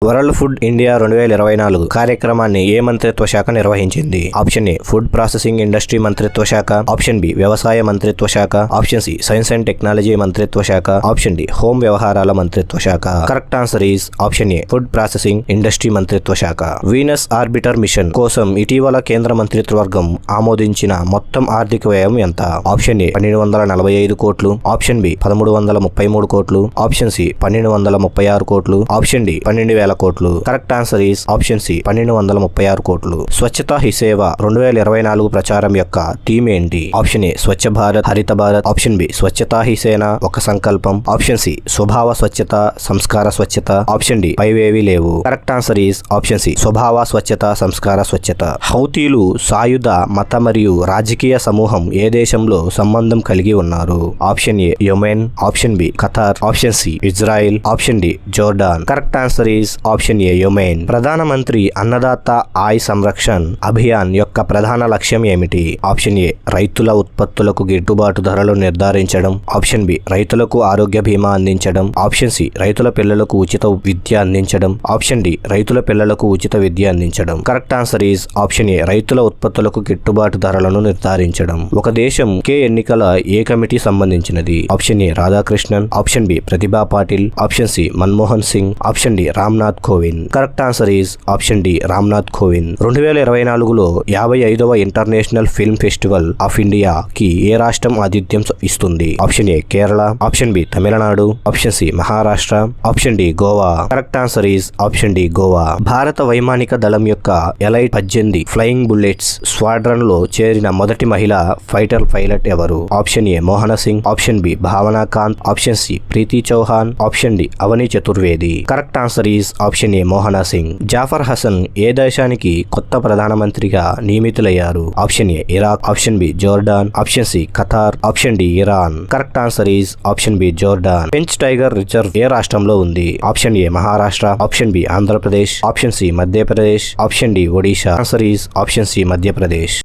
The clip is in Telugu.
వరల్డ్ ఫుడ్ ఇండియా 2024 కార్యక్రమాన్ని ఏ మంత్రిత్వ శాఖ నిర్వహించింది? Option A food processing industry మంత్రిత్వ శాఖ, ఆప్షన్ బి వ్యవసాయ మంత్రిత్వ శాఖ, option C science and technology మంత్రిత్వ శాఖ, ఆప్షన్ డి హోం వ్యవహారాల మంత్రిత్వ శాఖ. Correct answer is option A food processing industry మంత్రిత్వ శాఖ. వీనస్ ఆర్బిటర్ మిషన్ కోసం ఇటీవల కేంద్ర మంత్రిత్వవర్గం ఆమోదించిన మొత్తం ఆర్థిక వ్యయం ఎంత? ఆప్షన్ ఏ 1245 కోట్లు, ఆప్షన్ బి 1333 కోట్లు, ఆప్షన్ సి 1236 కోట్లు, ఆప్షన్ డి 12,000 కోట్లు. Correct answer is option C 1236 కోట్లు. స్వచ్ఛతా హీ సేవ 2024 ప్రచారం యొక్క థీమ్ ఏంటి? ఆప్షన్ ఏ స్వచ్ఛ భారత్, హరిత భారత్, ఆప్షన్ బి స్వచ్ఛతా హీ సేన ఒక సంకల్పం, ఆప్షన్ సి స్వభావ స్వచ్ఛత, సంస్కార స్వచ్ఛత, ఆప్షన్ డి పైవేవి లేవు. Correct answer is option C స్వభావ స్వచ్ఛత, సంస్కార స్వచ్ఛత. హౌతీలు సాయుధ మత మరియు రాజకీయ సమూహం ఏ దేశంలో సంబంధం కలిగి ఉన్నారు? Option A Yemen, option B Qatar, option C Israel, option D Jordan. Correct answer is option A Yemen. ప్రధానమంత్రి అన్నదాత ఆయ్ సంరక్షణ్ అభియాన్ యొక్క ప్రధాన లక్ష్యం ఏమిటి? ఆప్షన్ ఏ రైతుల ఉత్పత్తులకు గిట్టుబాటు ధరలు నిర్ధారించడం, ఆప్షన్ బి రైతులకు ఆరోగ్య బీమా అందించడం, ఆప్షన్ సి రైతుల పిల్లలకు ఉచిత విద్య అందించడం, ఆప్షన్ డి రైతుల పిల్లలకు ఉచిత విద్య అందించడం. Correct answer is option A రైతుల ఉత్పత్తులకు గిట్టుబాటు ధరలను నిర్ధారించడం. ఒక దేశం కే ఎన్నికల ఏ కమిటీ సంబంధించినది? Option A Radhakrishnan, option B Pratibha Patil, option C Manmohan Singh, option D Ramnath Kovind. Correct answer is option D Ramnath Kovind. 2024లో 55వ international film festival of India కి ఏ రాష్ట్రం ఆతిథ్యం ఇస్తుంది? Option A Kerala, option B Tamil Nadu, option C Maharashtra, option D Goa. Correct answer is option D Goa. భారత వైమానిక దళం యొక్క ఎలైట్ 18 ఫ్లయింగ్ బుల్లెట్స్ స్క్వాడ్రన్ లో చేరిన మొదటి మహిళా ఫైటర్ పైలట్ ఎవరు? Option A Mohana Singh, option B Bhawana Kanth, option C Preeti Chauhan, option D Avani Chaturvedi. Correct answer is option A Mohana Singh. Jafar Hassan ఏ దేశానికి కొత్త ప్రధానమంత్రిగా నియమితులయ్యారు? Option A Iraq, option B Jordan, option C Qatar, option D Iran. Correct answer is option B Jordan. Pench tiger reserve ఏ రాష్ట్రంలో ఉంది? Option A Maharashtra, option B Andhra Pradesh, option C Madhya Pradesh, option D Odisha. Answer is option C Madhya Pradesh.